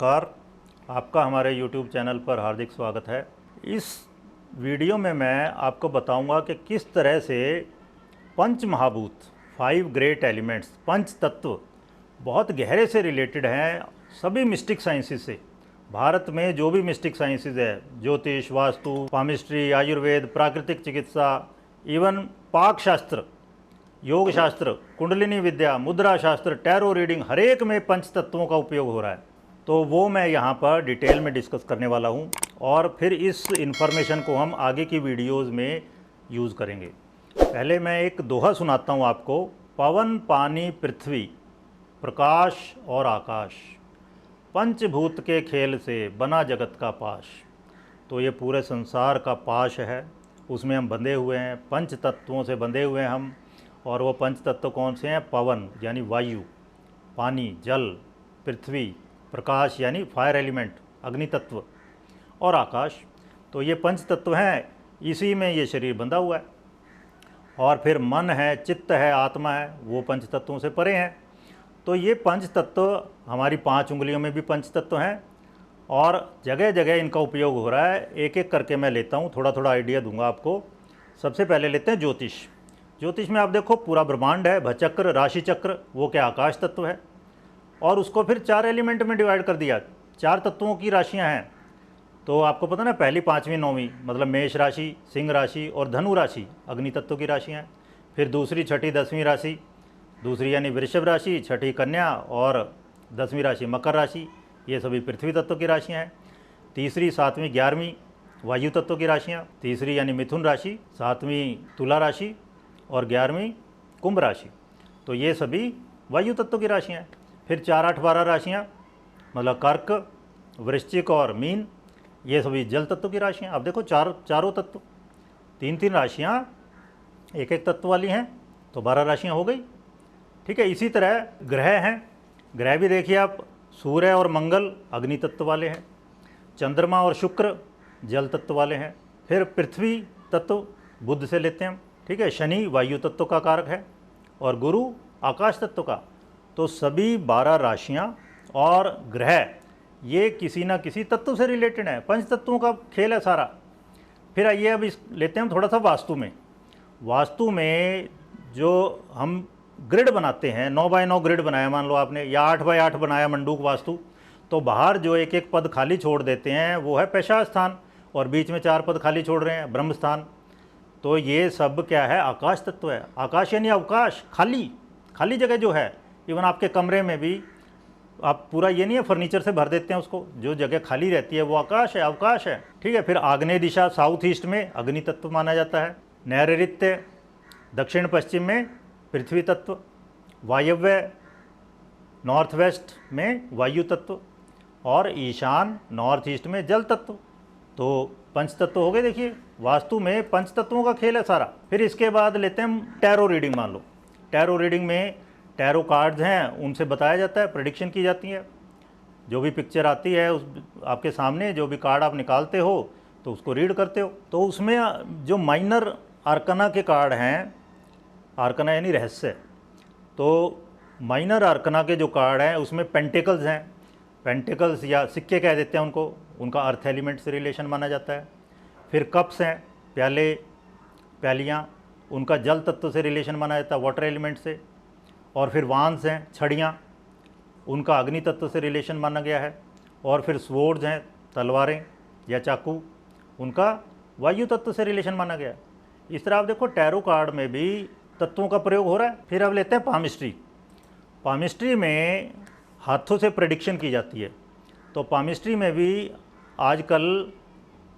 नमस्कार। आपका हमारे YouTube चैनल पर हार्दिक स्वागत है। इस वीडियो में मैं आपको बताऊंगा कि किस तरह से पंच महाभूत 5 ग्रेट एलिमेंट्स पंच तत्व बहुत गहरे से रिलेटेड हैं सभी मिस्टिक साइंसेस से। भारत में जो भी मिस्टिक साइंसेस है, ज्योतिष, वास्तु, पामिस्ट्री, आयुर्वेद, प्राकृतिक चिकित्सा, इवन पाक शास्त्र, योग शास्त्र, कुंडलिनी विद्या, मुद्रा शास्त्र, टैरो रीडिंग, हर एक में पंच तत्वों का उपयोग हो रहा है। तो वो मैं यहाँ पर डिटेल में डिस्कस करने वाला हूँ और फिर इस इन्फॉर्मेशन को हम आगे की वीडियोस में यूज़ करेंगे। पहले मैं एक दोहा सुनाता हूँ आपको। पवन, पानी, पृथ्वी, प्रकाश और आकाश, पंचभूत के खेल से बना जगत का पाश। तो ये पूरे संसार का पाश है, उसमें हम बंधे हुए हैं, पंच तत्वों से बंधे हुए हैं हम। और वो पंच तत्व कौन से हैं? पवन यानी वायु, पानी जल, पृथ्वी प्रकाश यानी फायर एलिमेंट अग्नि तत्व, और आकाश। तो ये पंच तत्व हैं, इसी में ये शरीर बंधा हुआ है। और फिर मन है, चित्त है, आत्मा है, वो पंच तत्वों से परे हैं। तो ये पंच तत्व हमारी 5 उंगलियों में भी पंच तत्व हैं और जगह जगह इनका उपयोग हो रहा है। एक एक करके मैं लेता हूँ, थोड़ा थोड़ा आइडिया दूंगा आपको। सबसे पहले लेते हैं ज्योतिष। ज्योतिष में आप देखो पूरा ब्रह्मांड है, भचक्र, राशि चक्र, वो क्या आकाश तत्व है। और उसको फिर 4 एलिमेंट में डिवाइड कर दिया, 4 तत्वों की राशियां हैं। तो आपको पता ना, पहली, 5वीं, 9वीं मतलब मेष राशि, सिंह राशि और धनु राशि अग्नि तत्व की राशियां हैं। फिर दूसरी, छठी, 10वीं राशि, दूसरी यानी वृषभ राशि, छठी कन्या और 10वीं राशि मकर राशि, ये सभी पृथ्वी तत्व की राशियाँ हैं। तीसरी, 7वीं, 11वीं वायु तत्व की राशियाँ, तीसरी यानी मिथुन राशि, 7वीं तुला राशि और 11वीं कुंभ राशि। तो ये सभी वायु तत्व की राशियाँ हैं। फिर 4, 8, 12 राशियाँ मतलब कर्क, वृश्चिक और मीन, ये सभी जल तत्व की राशियाँ। अब देखो चारों तत्व, 3 राशियाँ एक एक तत्व वाली हैं, तो 12 राशियाँ हो गई। ठीक है। इसी तरह ग्रह हैं, ग्रह भी देखिए आप, सूर्य और मंगल अग्नि तत्व वाले हैं, चंद्रमा और शुक्र जल तत्व वाले हैं। फिर पृथ्वी तत्व बुध से लेते हैं हम। ठीक है। शनि वायु तत्व का कारक है और गुरु आकाश तत्व का। तो सभी 12 राशियां और ग्रह ये किसी ना किसी तत्व से रिलेटेड है, पंच तत्वों का खेल है सारा। फिर आइए अब इस लेते हैं हम थोड़ा सा वास्तु में। वास्तु में जो हम ग्रिड बनाते हैं, 9 बाय 9 ग्रिड बनाया मान लो आपने, या 8 बाय 8 बनाया मंडूक वास्तु, तो बाहर जो एक एक पद खाली छोड़ देते हैं वो है पेशा स्थान, और बीच में 4 पद खाली छोड़ रहे हैं ब्रह्म स्थान। तो ये सब क्या है? आकाश तत्व है। आकाश यानी अवकाश, खाली जगह जो है। इवन आपके कमरे में भी आप पूरा ये नहीं है फर्नीचर से भर देते हैं उसको, जो जगह खाली रहती है वो आकाश है, अवकाश है। ठीक है। फिर आग्नेय दिशा साउथ ईस्ट में अग्नि तत्व माना जाता है, नैऋत्य दक्षिण पश्चिम में पृथ्वी तत्व, वायव्य नॉर्थ वेस्ट में वायु तत्व और ईशान नॉर्थ ईस्ट में जल तत्व। तो पंच तत्व हो गए। देखिए वास्तु में पंच तत्वों का खेल है सारा। फिर इसके बाद लेते हैं हम टैरो रीडिंग। मान लो टैरो रीडिंग में टैरो कार्ड्स हैं, उनसे बताया जाता है, प्रेडिक्शन की जाती है। जो भी पिक्चर आती है उस आपके सामने, जो भी कार्ड आप निकालते हो तो उसको रीड करते हो। तो उसमें जो माइनर आर्कना के कार्ड हैं, आर्कना यानी रहस्य, तो माइनर आर्कना के जो कार्ड हैं उसमें पेंटिकल्स हैं, पेंटिकल्स या सिक्के कह देते हैं उनको, उनका अर्थ एलिमेंट से रिलेशन माना जाता है। फिर कप्स हैं, प्याले, प्यालियाँ, उनका जल तत्व से रिलेशन माना जाता है, वाटर एलिमेंट से। और फिर वांस हैं, छड़ियाँ, उनका अग्नि तत्व से रिलेशन माना गया है। और फिर स्वॉर्ड्स हैं, तलवारें या चाकू, उनका वायु तत्व से रिलेशन माना गया है। इस तरह आप देखो टैरो कार्ड में भी तत्वों का प्रयोग हो रहा है। फिर अब लेते हैं पामिस्ट्री। पामिस्ट्री में हाथों से प्रेडिक्शन की जाती है। तो पामिस्ट्री में भी आजकल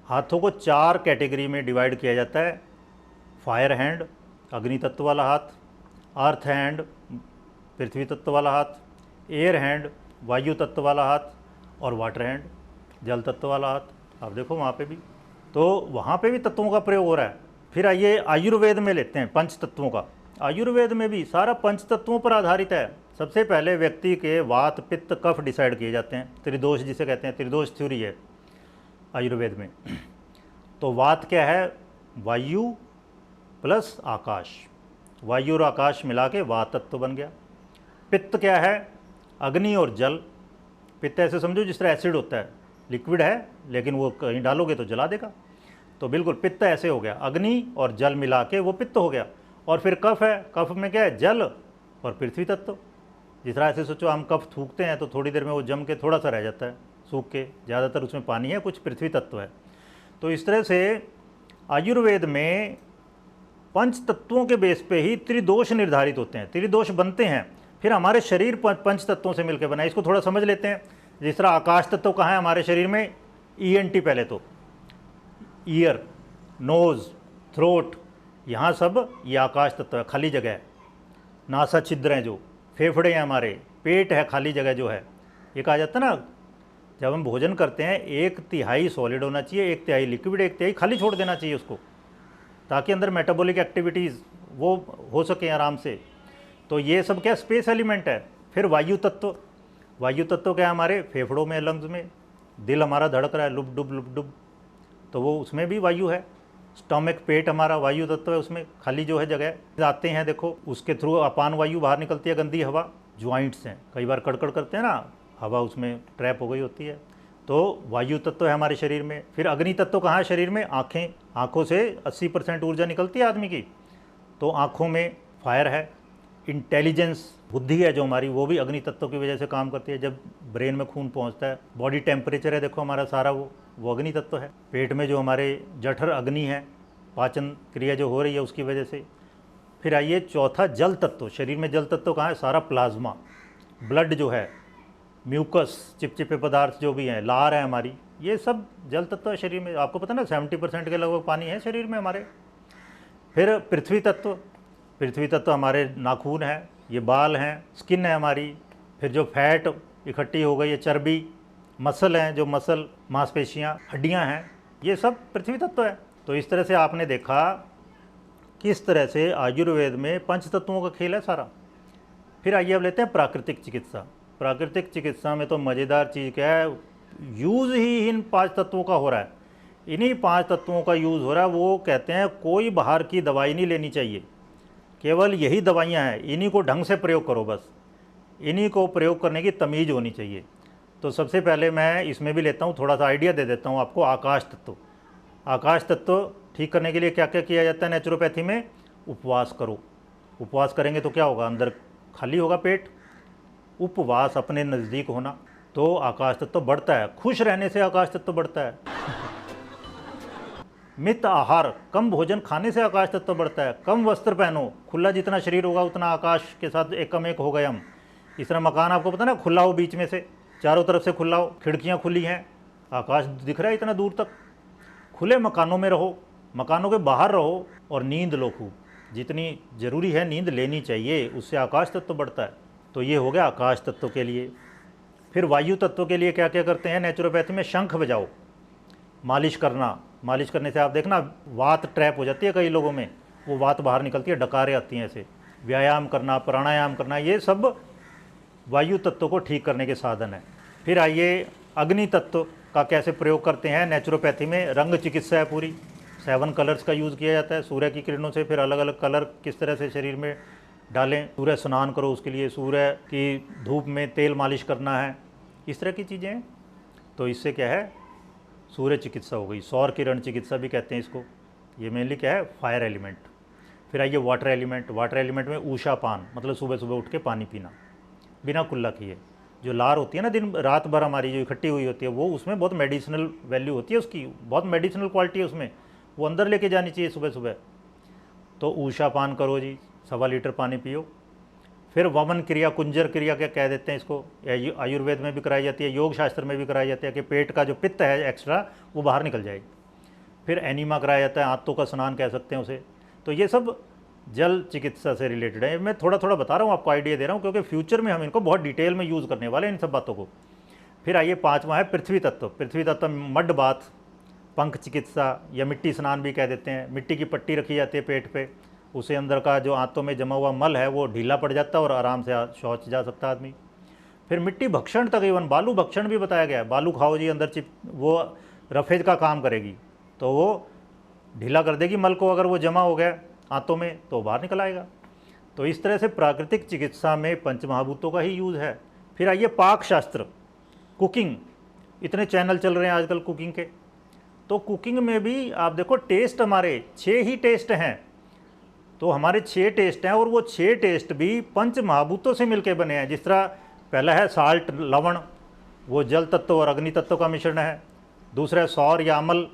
हाथों को 4 कैटेगरी में डिवाइड किया जाता है। फायर हैंड अग्नि तत्व वाला हाथ, अर्थ हैंड पृथ्वी तत्व वाला हाथ, एयर हैंड वायु तत्व वाला हाथ और वाटर हैंड जल तत्व वाला हाथ। आप देखो वहाँ पे भी, तो वहाँ पे भी तत्वों का प्रयोग हो रहा है। फिर आइए आयुर्वेद में लेते हैं पंच तत्वों का। आयुर्वेद में भी सारा पंच तत्वों पर आधारित है। सबसे पहले व्यक्ति के वात, पित्त, कफ डिसाइड किए जाते हैं, त्रिदोष जिसे कहते हैं, त्रिदोष थ्योरी है आयुर्वेद में। तो वात क्या है? वायु प्लस आकाश, वायु और आकाश मिला के वात तत्व बन गया। पित्त क्या है? अग्नि और जल, पित्त ऐसे समझो जिस तरह एसिड होता है, लिक्विड है लेकिन वो कहीं डालोगे तो जला देगा। तो बिल्कुल पित्त ऐसे हो गया, अग्नि और जल मिला के वो पित्त हो गया। और फिर कफ है, कफ में क्या है, जल और पृथ्वी तत्व। जिस तरह ऐसे सोचो हम कफ थूकते हैं तो थोड़ी देर में वो जम के थोड़ा सा रह जाता है सूख के, ज़्यादातर उसमें पानी है, कुछ पृथ्वी तत्व है। तो इस तरह से आयुर्वेद में पंच तत्वों के बेस पे ही त्रिदोष निर्धारित होते हैं, त्रिदोष बनते हैं। फिर हमारे शरीर पंच तत्वों से मिलकर बना है। इसको थोड़ा समझ लेते हैं। जिस तरह आकाश तत्व कहाँ है हमारे शरीर में, ENT, पहले तो ईयर, नोज़, थ्रोट, यहाँ सब ये आकाश तत्व है, खाली जगह है। नासा छिद्र हैं जो, फेफड़े हैं हमारे, पेट है, खाली जगह जो है। ये कहा जाता है ना, जब हम भोजन करते हैं 1/3 सॉलिड होना चाहिए, 1/3 लिक्विड, 1/3 खाली छोड़ देना चाहिए उसको, ताकि अंदर मेटाबॉलिक एक्टिविटीज़ वो हो सके आराम से। तो ये सब क्या स्पेस एलिमेंट है। फिर वायु तत्व, वायु तत्व क्या है हमारे फेफड़ों में, लंग्स में। दिल हमारा धड़क रहा है लुप डुब, तो वो उसमें भी वायु है। स्टमक, पेट हमारा वायु तत्व है, उसमें खाली जो है जगह आते हैं, देखो उसके थ्रू अपान वायु बाहर निकलती है, गंदी हवा। ज्वाइंट्स हैं, कई बार कड़कड़ करते हैं ना, हवा उसमें ट्रैप हो गई होती है, तो वायु तत्व है हमारे शरीर में। फिर अग्नि तत्व कहाँ है शरीर में, आँखें, आँखों से 80% ऊर्जा निकलती है आदमी की, तो आँखों में फायर है। इंटेलिजेंस, बुद्धि है जो हमारी, वो भी अग्नि तत्व की वजह से काम करती है। जब ब्रेन में खून पहुंचता है, बॉडी टेम्परेचर है देखो हमारा सारा, वो अग्नि तत्व है। पेट में जो हमारे जठर अग्नि है, पाचन क्रिया जो हो रही है उसकी वजह से। फिर आइए चौथा, जल तत्व। शरीर में जल तत्व कहाँ है, सारा प्लाज्मा, ब्लड जो है, म्यूकस, चिपचिपे पदार्थ जो भी हैं, लार है हमारी, ये सब जल तत्व है शरीर में। आपको पता ना 70% के लगभग पानी है शरीर में हमारे। फिर पृथ्वी तत्व, पृथ्वी तत्व हमारे नाखून है, ये बाल हैं, स्किन है हमारी। फिर जो फैट इकट्ठी हो गई है, चर्बी, मसल हैं, जो मसल, मांसपेशियाँ, हड्डियाँ हैं, ये सब पृथ्वी तत्व है। तो इस तरह से आपने देखा किस तरह से आयुर्वेद में पंच तत्वों का खेल है सारा। फिर आइए अब लेते हैं प्राकृतिक चिकित्सा। प्राकृतिक चिकित्सा में तो मज़ेदार चीज़ क्या है, यूज़ ही इन 5 तत्वों का हो रहा है। इन्हीं 5 तत्वों का यूज़ हो रहा है। वो कहते हैं कोई बाहर की दवाई नहीं लेनी चाहिए, केवल यही दवाइयाँ हैं, इन्हीं को ढंग से प्रयोग करो, बस इन्हीं को प्रयोग करने की तमीज़ होनी चाहिए। तो सबसे पहले मैं इसमें भी लेता हूँ, थोड़ा सा आइडिया दे देता हूँ आपको। आकाश तत्व, आकाश तत्व ठीक करने के लिए क्या क्या किया जाता है नेचुरोपैथी में, उपवास करो। उपवास करेंगे तो क्या होगा, अंदर खाली होगा पेट, उपवास अपने नज़दीक होना, तो आकाश तत्व बढ़ता है। खुश रहने से आकाश तत्व बढ़ता है। मित आहार, कम भोजन खाने से आकाश तत्व बढ़ता है। कम वस्त्र पहनो, खुला जितना शरीर होगा उतना आकाश के साथ एकम एक हो गए हम। इस तरह मकान आपको पता ना, खुला हो बीच में से, चारों तरफ से खुला हो, खिड़कियाँ खुली हैं, आकाश दिख रहा है इतना दूर तक। खुले मकानों में रहो, मकानों के बाहर रहो, और नींद लो खूब, जितनी ज़रूरी है नींद लेनी चाहिए, उससे आकाश तत्व बढ़ता है। तो ये हो गया आकाश तत्व के लिए। फिर वायु तत्व के लिए क्या क्या करते हैं नेचुरोपैथी में, शंख बजाओ, मालिश करना। मालिश करने से आप देखना वात ट्रैप हो जाती है कई लोगों में, वो वात बाहर निकलती है, डकारें आती हैं ऐसे। व्यायाम करना, प्राणायाम करना, ये सब वायु तत्व को ठीक करने के साधन है। फिर आइए अग्नि तत्व का कैसे प्रयोग करते हैं नेचुरोपैथी में। रंग चिकित्सा है पूरी, 7 कलर्स का यूज़ किया जाता है सूर्य की किरणों से। फिर अलग अलग कलर किस तरह से शरीर में डालें, सूर्य स्नान करो उसके लिए, सूर्य की धूप में तेल मालिश करना है, इस तरह की चीज़ें हैं। तो इससे क्या है, सूर्य चिकित्सा हो गई, सौर किरण चिकित्सा भी कहते हैं इसको। ये मेनली क्या है, फायर एलिमेंट। फिर आइए वाटर एलिमेंट। वाटर एलिमेंट में ऊषा पान, मतलब सुबह सुबह उठ के पानी पीना बिना कुल्ला किए। जो लार होती है ना दिन रात भर हमारी जो इकट्ठी हुई होती है, वो उसमें बहुत मेडिसिनल वैल्यू होती है उसकी, बहुत मेडिसिनल क्वालिटी है उसमें, वो अंदर लेके जानी चाहिए सुबह सुबह। तो ऊषा पान करो जी, 1.25 लीटर पानी पियो। फिर वमन क्रिया, कुंजर क्रिया क्या कह देते हैं इसको, आयुर्वेद में भी कराई जाती है, योग शास्त्र में भी कराई जाती है, कि पेट का जो पित्त है एक्स्ट्रा वो बाहर निकल जाए। फिर एनीमा कराया जाता है, आंतों का स्नान कह सकते हैं उसे। तो ये सब जल चिकित्सा से रिलेटेड है। मैं थोड़ा थोड़ा बता रहा हूँ आपको, आइडिया दे रहा हूँ, क्योंकि फ्यूचर में हम इनको बहुत डिटेल में यूज़ करने वाले हैं इन सब बातों को। फिर आइए 5वां है पृथ्वी तत्व। पृथ्वी तत्व मड बाथ, पंख चिकित्सा या मिट्टी स्नान भी कह देते हैं। मिट्टी की पट्टी रखी जाती है पेट पे, उसे अंदर का जो आंतों में जमा हुआ मल है वो ढीला पड़ जाता है और आराम से शौच जा सकता है आदमी। फिर मिट्टी भक्षण तक, इवन बालू भक्षण भी बताया गया है। बालू खाओ जी, अंदर वो रफेज का काम करेगी, तो वो ढीला कर देगी मल को, अगर वो जमा हो गया आंतों में तो बाहर निकल आएगा। तो इस तरह से प्राकृतिक चिकित्सा में पंचमहाभूतों का ही यूज़ है। फिर आइए पाक शास्त्र, कुकिंग, इतने चैनल चल रहे हैं आजकल कुकिंग के, तो कुकिंग में भी आप देखो टेस्ट हमारे 6 ही टेस्ट हैं। तो हमारे 6 टेस्ट हैं और वो 6 टेस्ट भी पंच महाभूतों से मिलके बने हैं। जिस तरह पहला है साल्ट, लवण, वो जल तत्व और अग्नि तत्व का मिश्रण है। दूसरा है सौर या अम्ल,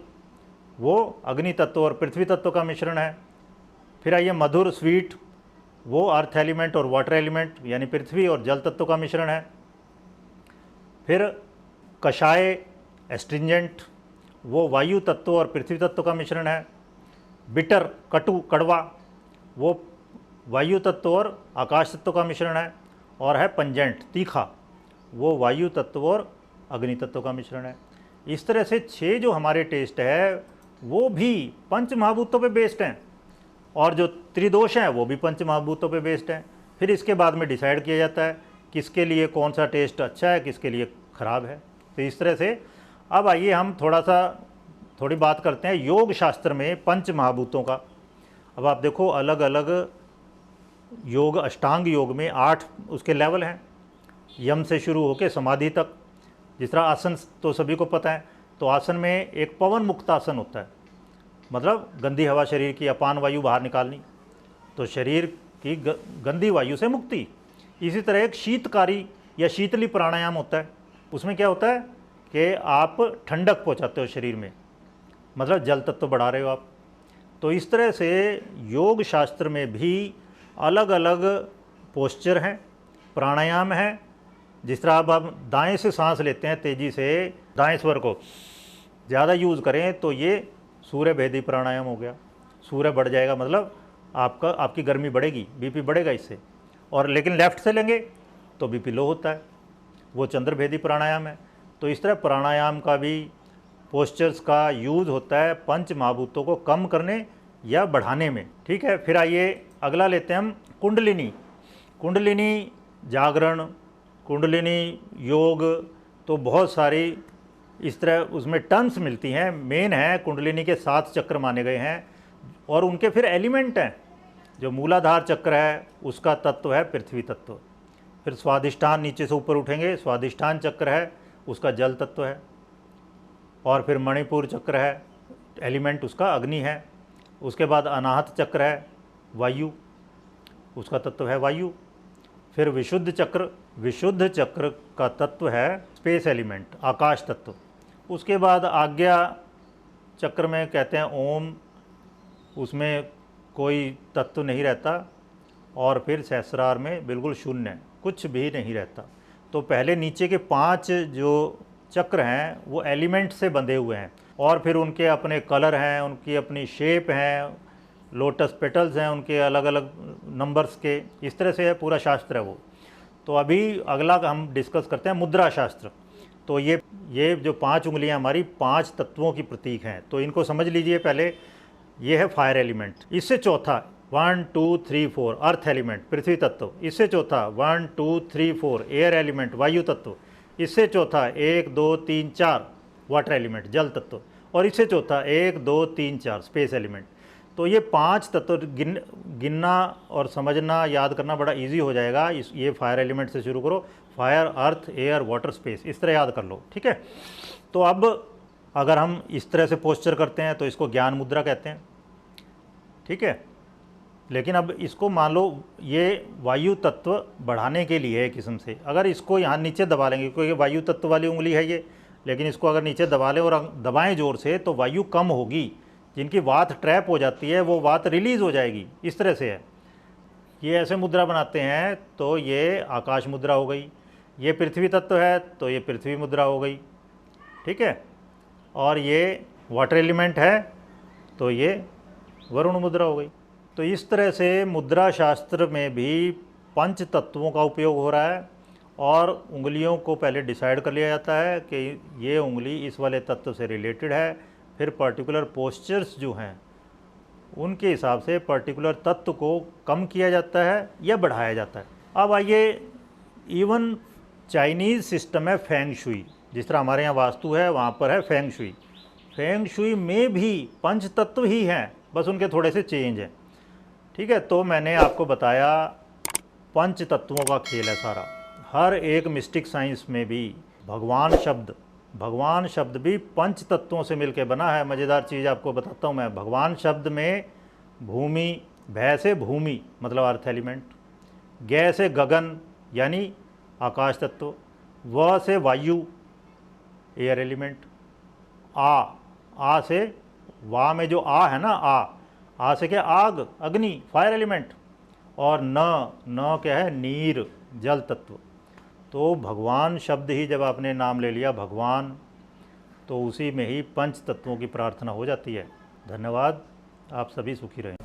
वो अग्नि तत्व और पृथ्वी तत्व का मिश्रण है। फिर आइए मधुर, स्वीट, वो अर्थ एलिमेंट और वाटर एलिमेंट यानी पृथ्वी और जल तत्व का मिश्रण है। फिर कषाय, एस्ट्रिंजेंट, वो वायु तत्व और पृथ्वी तत्व का मिश्रण है। बिटर, कटु, कड़वा, वो वायु तत्व और आकाश तत्व का मिश्रण है। और है पंजेंट, तीखा, वो वायु तत्व और अग्नि तत्व का मिश्रण है। इस तरह से 6 जो हमारे टेस्ट है वो भी पंच महाभूतों पे बेस्ड हैं, और जो त्रिदोष हैं वो भी पंच महाभूतों पे बेस्ड हैं। फिर इसके बाद में डिसाइड किया जाता है किसके लिए कौन सा टेस्ट अच्छा है, किसके लिए ख़राब है। तो इस तरह से अब आइए हम थोड़ी बात करते हैं योग शास्त्र में पंच महाभूतों का। अब आप देखो अलग अलग योग, अष्टांग योग में 8 उसके लेवल हैं, यम से शुरू होकर समाधि तक। जिस तरह आसन तो सभी को पता है, तो आसन में एक पवन मुक्त आसन होता है, मतलब गंदी हवा शरीर की, अपान वायु बाहर निकालनी, तो शरीर की गंदी वायु से मुक्ति। इसी तरह एक शीतकारी या शीतली प्राणायाम होता है, उसमें क्या होता है कि आप ठंडक पहुंचाते हो शरीर में, मतलब जल तत्व तो बढ़ा रहे हो आप। तो इस तरह से योग शास्त्र में भी अलग अलग पोस्चर हैं, प्राणायाम हैं। जिस तरह अब हम दाएं से सांस लेते हैं तेज़ी से, दाएं स्वर को ज़्यादा यूज़ करें तो ये सूर्य भेदी प्राणायाम हो गया। सूर्य बढ़ जाएगा मतलब आपकी गर्मी बढ़ेगी, बीपी बढ़ेगा इससे। और लेकिन लेफ़्ट से लेंगे तो बीपी लो होता है, वो चंद्र भेदी प्राणायाम है। तो इस तरह प्राणायाम का भी, पोस्चर्स का यूज़ होता है पंच महाभूतों को कम करने या बढ़ाने में। ठीक है, फिर आइए अगला लेते हैं हम कुंडलिनी। कुंडलिनी जागरण, कुंडलिनी योग, तो बहुत सारी इस तरह उसमें टर्म्स मिलती हैं। मेन है कुंडलिनी के 7 चक्र माने गए हैं, और उनके फिर एलिमेंट हैं। जो मूलाधार चक्र है उसका तत्व है पृथ्वी तत्व। फिर स्वाधिष्ठान, नीचे से ऊपर उठेंगे, स्वाधिष्ठान चक्र है उसका जल तत्व है। और फिर मणिपुर चक्र है, एलिमेंट उसका अग्नि है। उसके बाद अनाहत चक्र है वायु, उसका तत्व है वायु। फिर विशुद्ध चक्र, विशुद्ध चक्र का तत्व है स्पेस एलिमेंट, आकाश तत्व। उसके बाद आज्ञा चक्र में कहते हैं ओम, उसमें कोई तत्व नहीं रहता। और फिर सहस्रार में बिल्कुल शून्य, कुछ भी नहीं रहता। तो पहले नीचे के 5 जो चक्र हैं वो एलिमेंट से बंधे हुए हैं, और फिर उनके अपने कलर हैं, उनकी अपनी शेप हैं, लोटस पेटल्स हैं उनके अलग अलग नंबर्स के। इस तरह से है पूरा शास्त्र है वो। तो अभी अगला हम डिस्कस करते हैं मुद्रा शास्त्र। तो ये जो 5 उंगलियां हमारी 5 तत्वों की प्रतीक हैं, तो इनको समझ लीजिए पहले। ये है फायर एलिमेंट, इससे चौथा 1 2 3 4 अर्थ एलिमेंट पृथ्वी तत्व, इससे चौथा 1 2 3 4 एयर एलिमेंट वायु तत्व, इससे चौथा 1 2 3 4 वाटर एलिमेंट जल तत्व, और इससे चौथा 1 2 3 4 स्पेस एलिमेंट। तो ये 5 तत्व गिनना और समझना, याद करना बड़ा इजी हो जाएगा। ये फायर एलिमेंट से शुरू करो, फायर, अर्थ, एयर, वाटर, स्पेस, इस तरह याद कर लो। ठीक है, तो अब अगर हम इस तरह से पोस्चर करते हैं तो इसको ज्ञान मुद्रा कहते हैं। ठीक है, लेकिन अब इसको मान लो ये वायु तत्व बढ़ाने के लिए है किस्म से। अगर इसको यहाँ नीचे दबा लेंगे, क्योंकि वायु तत्व वाली उंगली है ये, लेकिन इसको अगर नीचे दबा लें और दबाएं ज़ोर से तो वायु कम होगी। जिनकी वात ट्रैप हो जाती है वो वात रिलीज़ हो जाएगी। इस तरह से है। ये ऐसे मुद्रा बनाते हैं तो ये आकाश मुद्रा हो गई। ये पृथ्वी तत्व है तो ये पृथ्वी मुद्रा हो गई। ठीक है, और ये वाटर एलिमेंट है तो ये वरुण मुद्रा हो गई। तो इस तरह से मुद्रा शास्त्र में भी 5 तत्वों का उपयोग हो रहा है, और उंगलियों को पहले डिसाइड कर लिया जाता है कि ये उंगली इस वाले तत्व से रिलेटेड है। फिर पर्टिकुलर पोस्चर्स जो हैं उनके हिसाब से पर्टिकुलर तत्व को कम किया जाता है या बढ़ाया जाता है। अब आइए, इवन चाइनीज़ सिस्टम है फेंग शुई। जिस तरह हमारे यहाँ वास्तु है वहाँ पर है फेंग शुई। फेंग शुई में भी 5 तत्व ही हैं, बस उनके थोड़े से चेंज हैं। ठीक है, तो मैंने आपको बताया 5 तत्वों का खेल है सारा। हर एक मिस्टिक साइंस में भी भगवान शब्द भी पंच तत्वों से मिलकर बना है। मज़ेदार चीज़ आपको बताता हूँ मैं। भगवान शब्द में भूमि, भय से भूमि मतलब अर्थ एलिमेंट, ग से गगन यानी आकाश तत्व, व से वायु एयर एलिमेंट, आ से, वा में जो आ है ना, आ से क्या, आग अग्नि फायर एलिमेंट, और न क्या है, नीर जल तत्व। तो भगवान शब्द ही जब आपने नाम ले लिया भगवान, तो उसी में ही पंच तत्वों की प्रार्थना हो जाती है। धन्यवाद, आप सभी सुखी रहें।